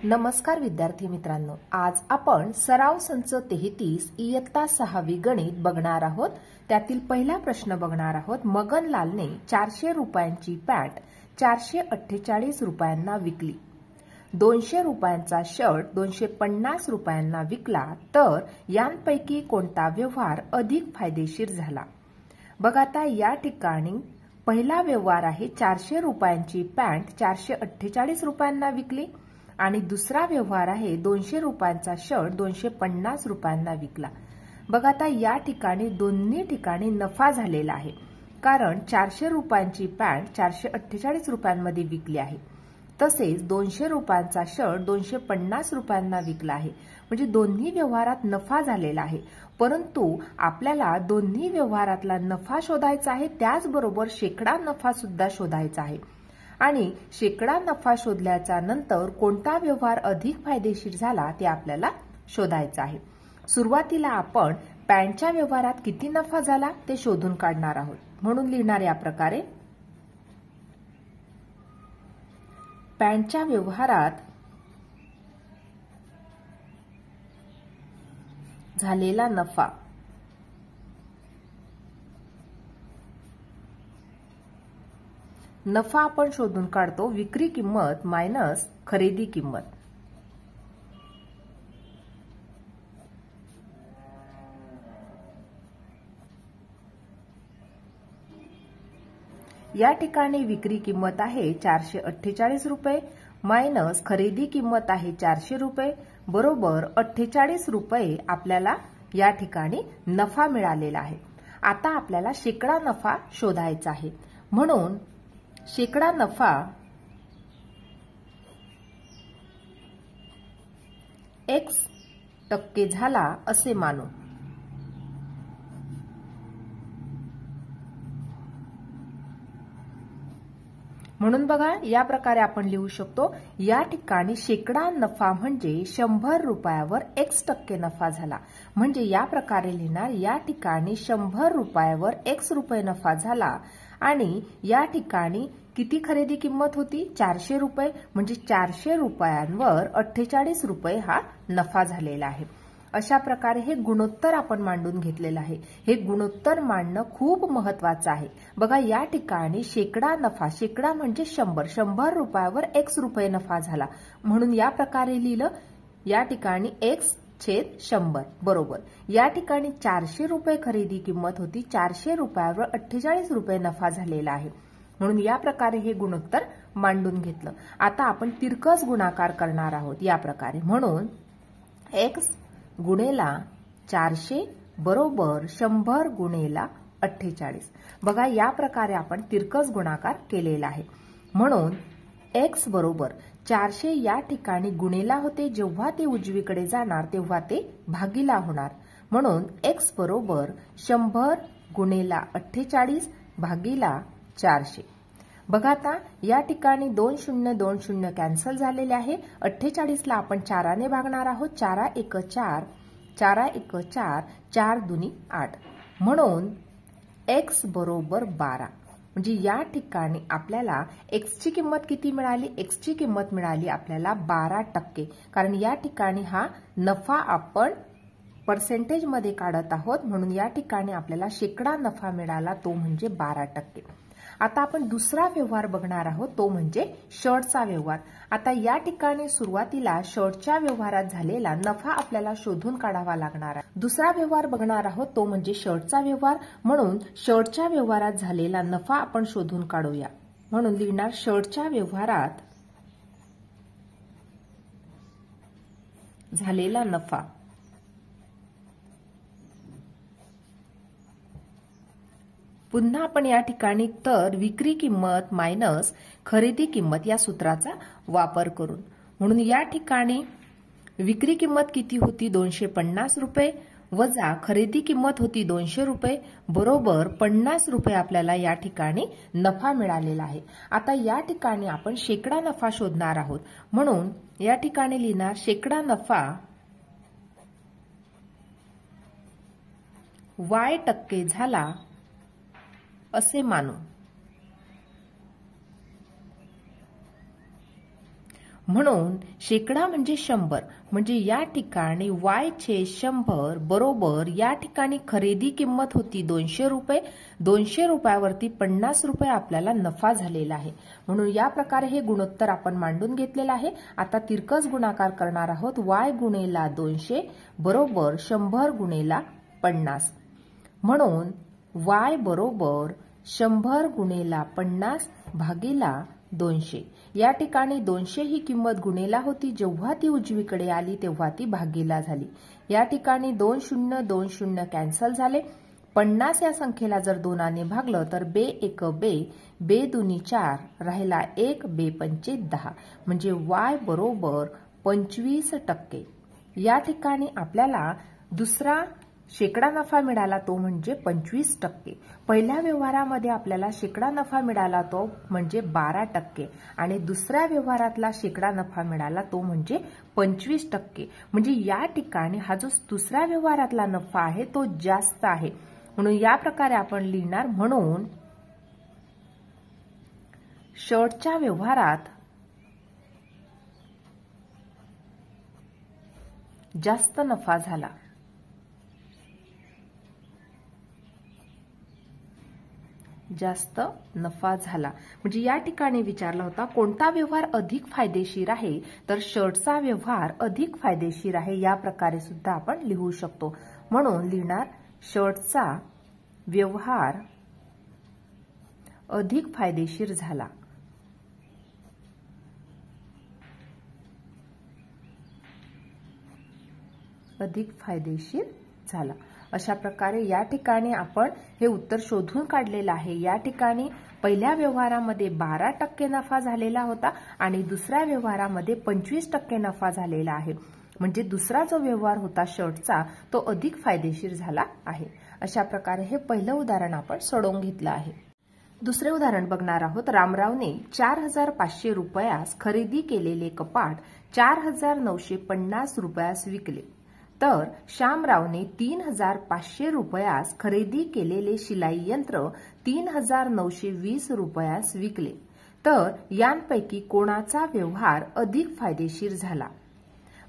नमस्कार विद्यार्थी मित्रांनो, आज आपण सराव संच 33 इयत्ता 6वी गणित बघणार आहोत। त्यातील पहिला प्रश्न बघणार आहोत। मगनलालने 400 रुपयांची पॅन्ट 448 रुपयांना विकली। 200 रुपयांचा शर्ट 250 रुपयांना विकला तर यांपैकी कोणता व्यवहार अधिक फायदेशीर झाला। बघा आता या ठिकाणी पहिला व्यवहार आहे 400 रुपयांची पॅन्ट 448 रुपयांना विकली आणि दुसरा व्यवहार आहे 200 रुपयांचा शर्ट 250 रुपयांना विकला। बघा आता या ठिकाणी दोन्ही ठिकाणी नफा झालेला आहे, कारण 400 रुपयांची पॅन्ट 448 रुपयांमध्ये विकली आहे, तसेच 200 रुपयांचा शर्ट 250 रुपयांना विकला आहे। म्हणजे दोन्ही व्यवहारात नफा झालेला आहे, परंतु आपल्याला दोन्ही व्यवहारातला नफा शोधायचा आहे, त्याचबरोबर शेकडा नफा सुद्धा शोधायचा आहे। आणि शेकडा नफा शोधल्याच्या नंतर कोणता व्यवहार अधिक फायदेशीर झाला ते आपल्याला शोधायचं आहे। सुरुवातीला आपण पॅन्टच्या व्यवहारात किती नफा झाला ते शोधून काढणार आहोत, म्हणून लिहिणार या प्रकारे। पॅन्टच्या व्यवहारात झालेला नफा नफा आपण शोधून काढतो विक्री किंमत मायनस खरेदी किंमत। या ठिकाणी विक्री किंमत आहे 448 रुपये मायनस खरेदी किंमत आहे 400 रुपये बरोबर 48 रुपये आपल्याला या ठिकाणी नफा मिळालेला आहे। आता आपल्याला शेकडा नफा शोधायचा आहे, म्हणून शेकडा नफा x% झाला असे मानू। म्हणून बघा या प्रकारे आपण लिहू शकतो, या ठिकाणी शेकडा नफा म्हणजे 100 रुपयावर x% नफा झाला। म्हणजे या प्रकारे लिहिणार, या ठिकाणी 100 रुपयावर x रुपये नफा झाला आणि या ठिकाणी किती खरेदी किंमत होती 400 रुपये, म्हणजे 400 रुपयांवर 48 रुपये हा नफा झालेला आहे। अशा प्रकारे हे गुणोत्तर आपण मांडून घेतलेलं आहे। हे गुणोत्तर मांडणं खूप महत्वाचं आहे। बघा या ठिकाणी शेकडा नफा, शेकडा म्हणजे 100 रुपयावर x रुपये नफा झाला, म्हणून या प्रकारे लिहिलं। या ठिकाणी x/100 बरोबर या ठिकाणी 400 रुपये खरेदी किंमत होती, 400 रुपयावर 48 रुपये नफा झालेला आहे, म्हणून या प्रकारे हे गुणोत्तर मांडून घेतलं। आता आपण तिरकस गुणाकार करणार आहोत या प्रकारे, म्हणून x गुणेला 400 बरोबर 100 गुणेला 48। बघा या प्रकारे आपण तिरकस गुणाकार केलेला आहे, म्हणून x बरोबर 400 या ठिकाणी गुणेला होते, जेव्हा ते उजवीकडे जाणार तेव्हा ते भागीला होणार, म्हणून x बरोबर 100 गुणेला 48 भागीला 400। बघा आता या ठिकाणी 2 शून्य 2 शून्य कॅन्सल झालेले आहे। 48 ला आपण 4 ने भागणार आहोत, 4 1 4 4 1 4 4 दुनी 8, म्हणून x बरोबर 12। म्हणजे या ठिकाणी आपल्याला x ची किंमत किती मिळाली, x ची किंमत मिळाली आपल्याला 12%, कारण या ठिकाणी हा नफा आपण पर्सेंटेज मध्ये काढत आहोत, म्हणून या ठिकाणी आपल्याला शेकडा नफा मिळाला तो म्हणजे 12%। आता आपण दुसरा व्यवहार बघणार आहोत, तो म्हणजे शर्टचा व्यवहार। आता या ठिकाणी सुरुवातीला शर्टच्या व्यवहारात झालेला नफा आपल्याला शोधून काढावा लागणार आहे। दुसरा व्यवहार बघणार आहोत तो म्हणजे शर्टचा व्यवहार, म्हणून शर्टच्या व्यवहारात झालेला नफा आपण शोधून काढूया, म्हणून लिहिणार शर्टच्या व्यवहारात झालेला नफा पुन्हा आपण या ठिकाणी तर विक्री किंमत मायनस खरेदी किंमत या सूत्राचा वापर करून, म्हणून या ठिकाणी विक्री किंमत किती होती 250 रुपये वजा खरेदी किंमत होती 200 रुपये बरोबर 50 रुपये आपल्याला या ठिकाणी नफा मिळालेला आहे। आता या ठिकाणी आपण शेकडा नफा शोधणार आहोत, म्हणून या ठिकाणी लिहिणार शेकडा नफा y% झाला असे मानू। म्हणून शेकडा म्हणजे 100, म्हणजे या ठिकाणी y छेद 100 बरोबर या ठिकाणी खरेदी किंमत होती 200 रुपये. 200 रुपयावरती 50 रुपये आपल्याला नफा झालेला आहे. म्हणून या प्रकारे हे गुणोत्तर आपण मांडून घेतलेलं आहे. आता तिरकस गुणाकार करणार आहोत. y गुणेला 200 बरोबर 100 गुणेला 50. म्हणून y बरोबर 100 गुणेला 50 भागिला 200. या ठिकाणी 200 ही किंमत गुणेला होती. जेव्हा ती उजवीकडे आली तेव्हा ती भागीला झाली. या ठिकाणी 2 शून्य 2 शून्य कॅन्सल झाले. 50 या संख्येला जर 2 ने भागलं तर बे एक बे, बे दुनी 4, राहिला 1, बे पंचे 10. म्हणजे y बरोबर 25%. या ठिकाणी आपल्याला दुसरा शेकडा नफा मिळाला तो म्हणजे 25%. पहिल्या व्यवहारामध्ये आपल्याला शेकडा नफा मिळाला तो म्हणजे 12% आणि दुसऱ्या व्यवहारातला शेकडा नफा मिळाला तो म्हणजे 25%. म्हणजे या ठिकाणी हा जो दुसऱ्या व्यवहारातला नफा आहे तो जास्त आहे. म्हणून या प्रकारे आपण लिहिणार. म्हणून शर्टच्या व्यवहारात जास्त नफा झाला. जास्त नफा झाला. म्हणजे या ठिकाणी विचारला होता कोणता व्यवहार अधिक फायदेशीर आहे, तर शर्टचा व्यवहार अधिक फायदेशीर आहे. या प्रकारे सुद्धा आपण लिहू शकतो. म्हणून लिहिणार शर्टचा व्यवहार अधिक फायदेशीर झाला. अधिक फायदेशीर झाला. अशा प्रकारे या ठिकाणी आपण हे उत्तर शोधून काढलेलं आहे. या ठिकाणी पहिल्या व्यवहारामध्ये 12% नफा झालेला होता आणि दुसऱ्या व्यवहारामध्ये 25% नफा झालेला आहे. म्हणजे दुसरा जो व्यवहार होता शर्टचा तो अधिक फायदेशीर झाला आहे. अशा प्रकारे हे पहिलं उदाहरण आपण सोडवून घेतलं आहे. दुसरे उदाहरण बघणार आहोत. रामरावने 4500 रुपयास खरेदी केलेले कपाट 4950 रुपयास विकले. तर श्यामरावने 3500 रुपयास खरेदी केलेले शिलाई यंत्र 3920 रुपयास विकले. तर यांपैकी कोणाचा व्यवहार अधिक फायदेशीर झाला?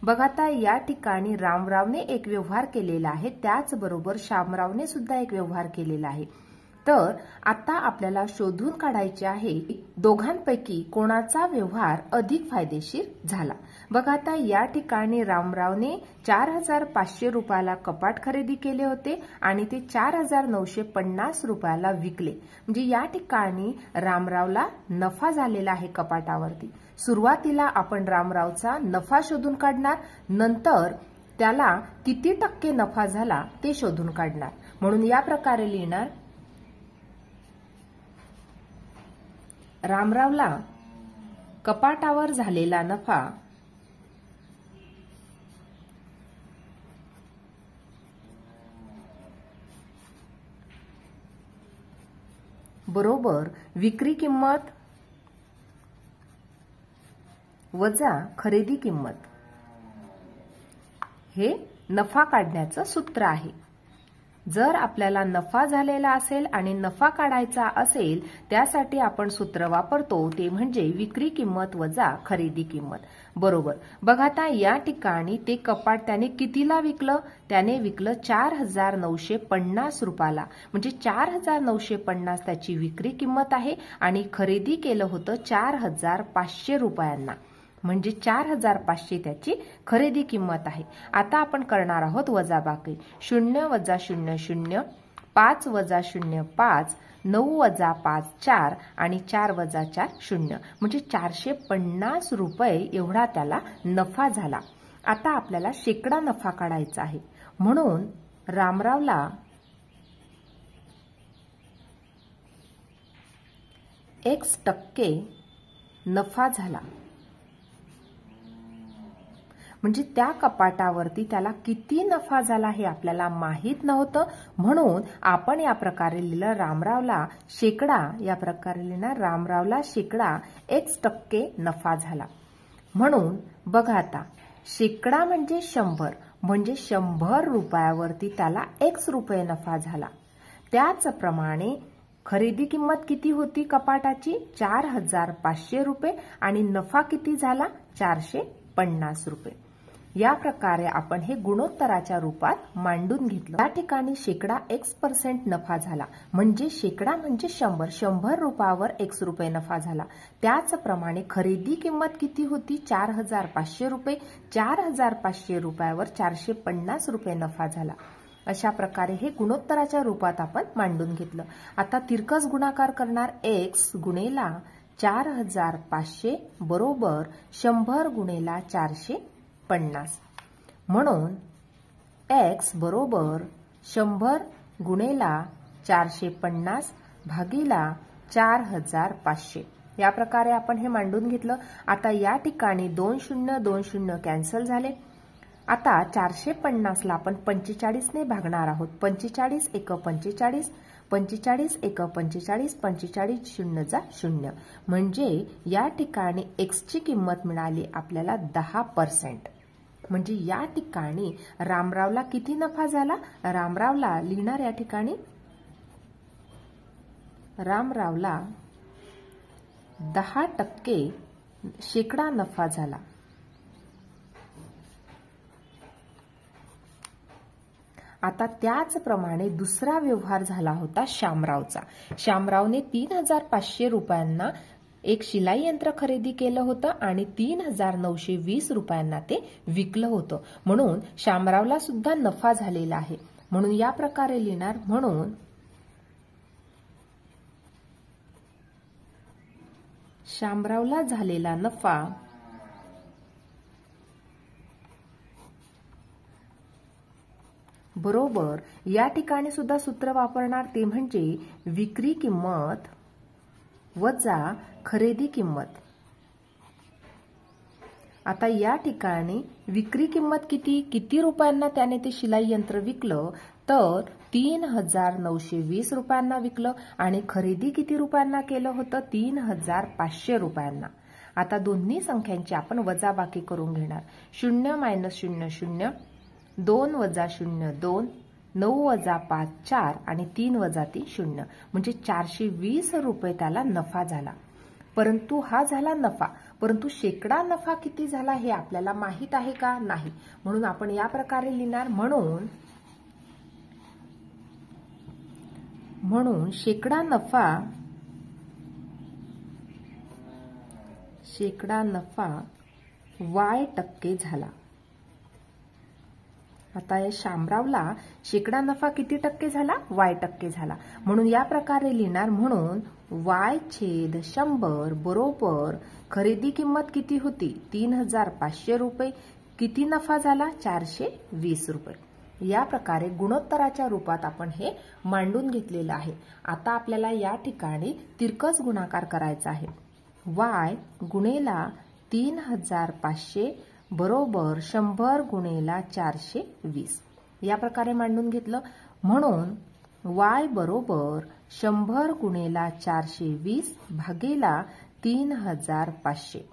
बघा आता या ठिकाणी रामरावने एक व्यवहार केलेला आहे, त्याचबरोबर श्यामरावने सुद्धा एक व्यवहार केलेला आहे. तर आता आपल्याला शोधून काढायचे आहे दोघांपैकी कोणाचा व्यवहार अधिक फायदेशीर झाला. बघा आता या ठिकाणी रामरावने 4500 रुपयाला कपाट खरेदी केले होते आणि ते 4950 रुपयाला विकले. म्हणजे या ठिकाणी रामरावला नफा झालेला आहे कपाटावरती. सुरुवातीला आपण रामरावचा नफा शोधून काढणार, नंतर त्याला किती टक्के नफा झाला ते शोधून काढणार. म्हणून या प्रकारे लिहिणार रामरावला कपाटावर झालेला नफा बरोबर विक्री किंमत वजा खरेदी किंमत. हे नफा काढण्याचं सूत्र आहे. जर आपल्याला नफा झालेला असेल आणि नफा काढायचा असेल त्यासाठी आपण सूत्र वापरतो ते म्हणजे विक्री किंमत वजा खरेदी किंमत. बरोबर. बघा आता या ठिकाणी ते कपाट त्याने कितीला विकलं? त्याने विकलं 4950 रुपयाला. म्हणजे 4950 त्याची विक्री किंमत आहे आणि खरेदी केलं होतं 4500 रुपयांना. म्हणजे 4500 त्याची खरेदी किंमत आहे. आता आपण करणार आहोत वजाबाकी. 0 वजा 0 0, 5 वजा 0 5, 9 वजा 5 4 आणि 4 वजा 4 0. म्हणजे 450 रुपये एवढा त्याला नफा झाला. आता आपल्याला शेकडा नफा काढायचा आहे. म्हणून रामरावला X% नफा झाला. म्हणजे त्या कपाटावरती त्याला किती नफा झाला हे आपल्याला माहित नव्हतं. म्हणून आपण या प्रकारे लिहिलं रामरावला शेकडा. या प्रकारे लिहिणार रामरावला शेकडा X% नफा झाला. म्हणून बघा आता शेकडा म्हणजे 100, म्हणजे 100 रुपयावरती त्याला X रुपये नफा झाला. त्याचप्रमाणे खरेदी किंमत किती होती कपाटाची? 4500 रुपये आणि नफा किती झाला? 450 रुपये। या प्रकारे आपण हे गुणोत्तराच्या रूपात मांडून घेतलं। या ठिकाणी शेकडा x% नफा झाला, म्हणजे शेकडा म्हणजे 100 रुपयावर x रुपये नफा झाला। त्याचप्रमाणे खरेदी किंमत किती होती? 4500 रुपये। 4500 रुपयावर 450 रुपये नफा झाला। अशा प्रकारे हे गुणोत्तराच्या रूपात आपण मांडून घेतलं। आता तिरकस गुणाकार करणार x गुणेला 4500 बरोबर 100 गुणेला 450, म्हणून x बरोबर 100 गुणेला 450 भागिला 4500। या प्रकारे आपण हे मांडून घेतलं। आता या ठिकाणी 2 0 2 0 कॅन्सल झाले। आता 450 ला आपण 45 ने भागणार आहोत। 45 1 45, 45 1 45, 45 0 जा 0, म्हणजे या ठिकाणी x ची किंमत मिळाली आपल्याला 10%। म्हणजे या ठिकाणी रामरावला किती नफा झाला? रामरावला लिहिणार या ठिकाणी रामरावला 10% शेकडा नफा झाला। आता त्याचप्रमाणे दुसरा व्यवहार झाला होता शामरावचा। शामरावने 3500 रुपयांना एक शिलाई यंत्र खरेदी केलं होतं आणि 3920 रुपयांना ते विकलं होतं, म्हणून शामरावला सुद्धा नफा झालेला आहे। म्हणून या प्रकारे लिहिणार, म्हणून शामरावला झालेला नफा बरोबर या ठिकाणी सुद्धा सूत्र वापरणार, ते म्हणजे विक्री किंमत वजा खरेदी किंमत। आता या ठिकाणी विक्री किंमत किती रुपयांना त्याने ते शिलाई यंत्र विकलं? तर 3920 रुपयांना विकलं आणि खरेदी किती रुपयांना केलं होतं? 3500 रुपयांना। आता दोन्ही संख्यांची आपण वजाबाकी करून घेणार। 0 - 0 0, 2 - 0 2, 9 - 5 4 आणि 3 - 3 0, म्हणजे 420 रुपये त्याला नफा झाला। परंतु हा झाला नफा, परंतु शेकडा नफा किती झाला हे आपल्याला माहित आहे का? नाही। म्हणून आपण या प्रकारे लिहिणार, म्हणून शेकडा नफा y% झाला। आता या शामरावला शेकडा नफा किती टक्के झाला? y% झाला। म्हणून या प्रकारे लिहिणार, म्हणून y/100 बरोबर खरेदी किंमत किती होती? 3500 रुपये। किती नफा झाला? 420 रुपये। या प्रकारे गुणोत्तराच्या रूपात आपण हे मांडून घेतलेलं आहे। आता आपल्याला या ठिकाणी तिरकस गुणाकार करायचा आहे। y गुणेला 3500 बरोबर 100 गुणेला 420, या प्रकारे मांडून घेतलं। म्हणून y बरोबर 100 गुणेला 420 भागिला 3500।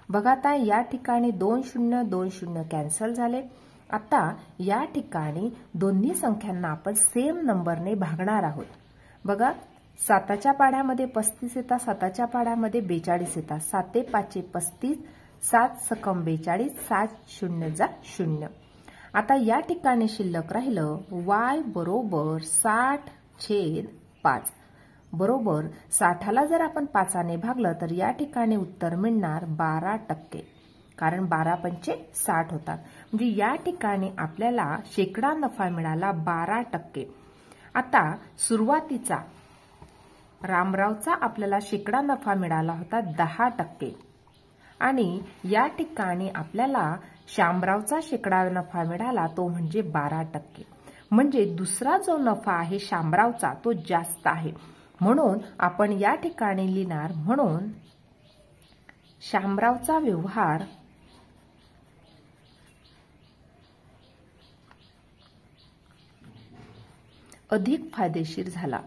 बघा आता या ठिकाणी 2 0 2 0 कॅन्सल झाले। आता या ठिकाणी दोन्ही संख्यांना आपण सेम नंबरने भागणार आहोत। बघा, 7च्या पाढ्यामध्ये 35 येतात, 7च्या पाढ्यामध्ये 42 येतात। 7 5 35, 7 सकम 42, 7 0 जा 0। आता या ठिकाणी शिल्लक राहिलं y बरोबर 60/5 बरोबर 60ला जर आपण 5ने भागलं तर या ठिकाणी उत्तर मिळणार 12%, कारण 12 पंचे 60 होतात। म्हणजे या ठिकाणी आपल्याला शेकडा नफा मिळाला 12%। आता सुरुवातीचा रामरावचा आपल्याला शेकडा नफा मिळाला होता 10%, आणि या ठिकाणी आपल्याला शामरावचा शेकडा नफा मिळाला तो म्हणजे 12%। म्हणजे दुसरा जो नफा आहे शामरावचा तो जास्त आहे, म्हणून आपण या ठिकाणी लिहिणार, म्हणून शामरावचा व्यवहार अधिक फायदेशीर झाला।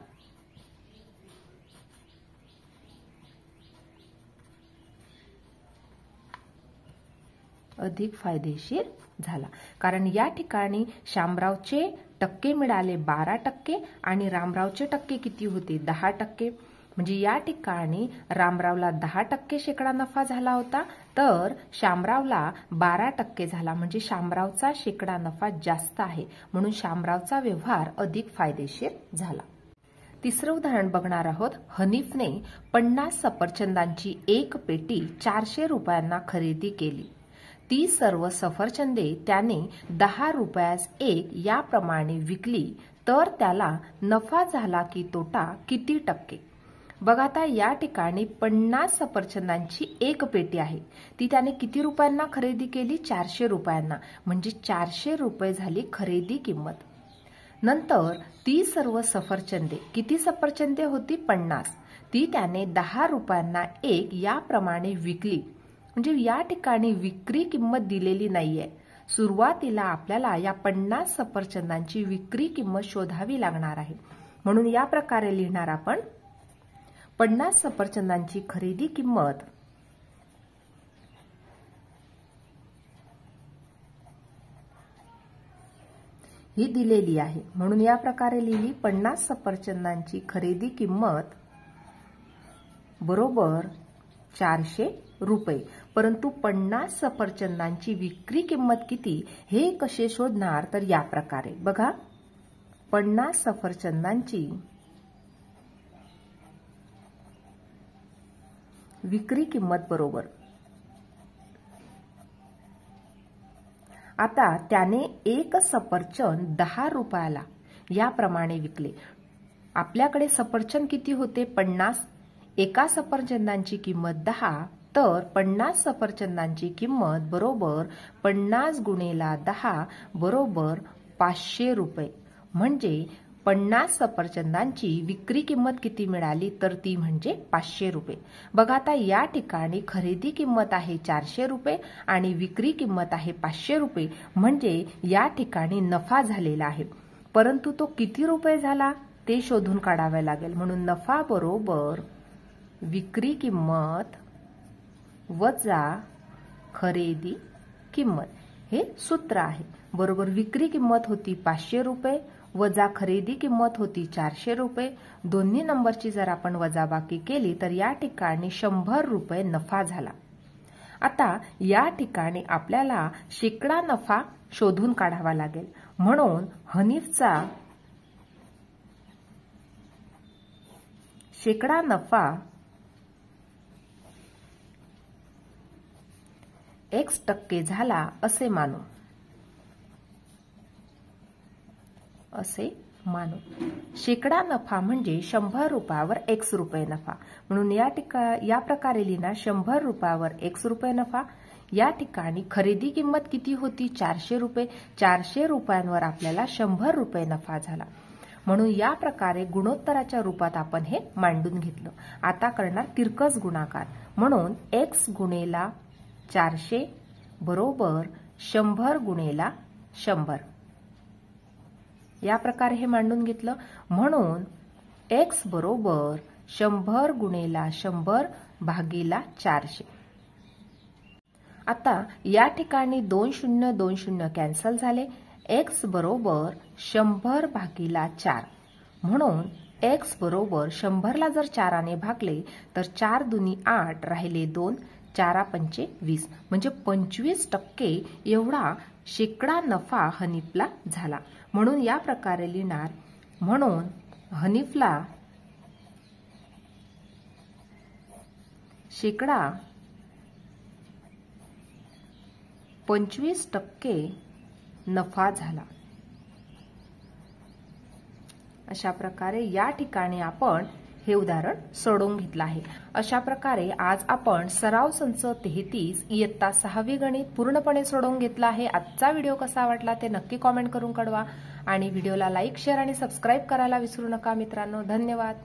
अधिक फायदेशीर झाला, कारण या ठिकाणी शामरावचे टक्के मिळाले 12% आणि रामरावचे टक्के किती होते? 10%। म्हणजे या ठिकाणी रामरावला 10% शेकडा नफा झाला होता, तर शामरावला 12% झाला. म्हणजे शामरावचा शेकडा नफा जास्त आहे, म्हणून शामरावचा व्यवहार अधिक फायदेशीर झाला. तिसरं उदाहरण बघणार आहोत. हनीफने 50 सफरचंदांची एक पेटी 400 रुपयांना खरेदी केली. ती सर्व सफरचंदे त्याने 10 रुपयास एक याप्रमाणे विकली, तर त्याला नफा झाला की तोटा किती टक्के? बघा, आता या ठिकाणी 50 सफरचंदांची एक पेटी आहे. ती त्याने किती रुपयांना खरेदी केली? 400 रुपयांना. म्हणजे 400 रुपये झाली खरेदी किंमत. नंतर ती सर्व सफरचंदे, किती सफरचंदे होती? 50. ती त्याने 10 रुपयांना एक याप्रमाणे विकली. म्हणजे या ठिकाणी विक्री किंमत दिलेली नाहीये. सुरुवातीला आपल्याला या 50 सफरचंदांची विक्री किंमत शोधावी लागणार आहे. म्हणून या प्रकारे लिहिणार आपण. 50 सफरचंदांची खरेदी किंमत ही दिलेली आहे, म्हणून या प्रकारे लिहिली. 50 सफरचंदांची खरेदी किंमत बरोबर 400 रुपये. परंतु 50 सफरचंदांची विक्री किंमत किती हे कसे शोधणार? तर या प्रकारे बघा, 50 सफरचंदांची विक्री किंमत बरोबर, आता त्याने एक सफरचंद 10 रुपयाला याप्रमाणे विकले. आपल्याकडे सफरचंद किती होते? 50. एका सफरचंदांची किंमत 10, तर 50 सफरचंदांची किंमत बरोबर 50 गुणिले 10 बरोबर 500 रुपये. म्हणजे 50 सफरचंदांची विक्री किंमत किती मिळाली? तर ती म्हणजे 500 रुपये. बघा, आता या ठिकाणी खरेदी किंमत आहे 400 रुपये आणि विक्री किंमत आहे 500 रुपये. म्हणजे या ठिकाणी नफा झालेला आहे, परंतु तो किती रुपये झाला ते शोधून काढावे लागेल. म्हणून नफा बरोबर विक्री किंमत वजा खरेदी किंमत, हे सूत्र आहे. बरोबर विक्री किंमत होती 500 रुपये वजा खरेदी किंमत होती 400 रुपये. दोन्ही नंबरची जर आपण वजाबाकी केली तर या ठिकाणी 100 रुपये नफा झाला. आता या ठिकाणी आपल्याला शेकडा नफा शोधून काढावा लागेल. म्हणून हनीफचा शेकडा नफा X% झाला असे मानू. शेकडा नफा म्हणजे 100 रुपयावर X रुपये नफा. म्हणून या प्रकारे लिहिणार 100 रुपयावर X रुपये नफा. या ठिकाणी खरेदी किंमत किती होती? 400 रुपये. 400 रुपयांवर आपल्याला 100 रुपये नफा झाला. म्हणून या प्रकारे गुणोत्तराच्या रूपात आपण हे मांडून घेतलं. आता करणार तिरकस गुणाकार. म्हणून X गुणिले 400 बरोबर 100 गुणिले 100. या प्रकारे हे मांडून घेतलं. म्हणून X बरोबर 100 गुणिले 100 भागिले 400. आता या ठिकाणी 2 शून्य 2 शून्य कॅन्सल झाले. X बरोबर 100 भागिले 4. म्हणून X बरोबर 100 ला जर 4 ने भागले तर 4 दुनी 8 राहिले 2, 4 पंचे 20. म्हणजे 25% एवढा शेकडा नफा हनीफला झाला. म्हणून या प्रकारे लिहिणार. म्हणून हनीफला शेकडा 25% नफा झाला. अशा प्रकारे या ठिकाणी आपण हे उदाहरण सोडवून घेतलं आहे. अशा प्रकारे आज आपण सराव संच 33 इयत्ता 6वी गणित पूर्णपणे सोडवून घेतला आहे. आजचा व्हिडिओ कसा वाटला ते नक्की कॉमेंट करून कळवा आणि व्हिडिओला लाईक, शेअर आणि सबस्क्राईब करायला विसरू नका मित्रांनो. धन्यवाद.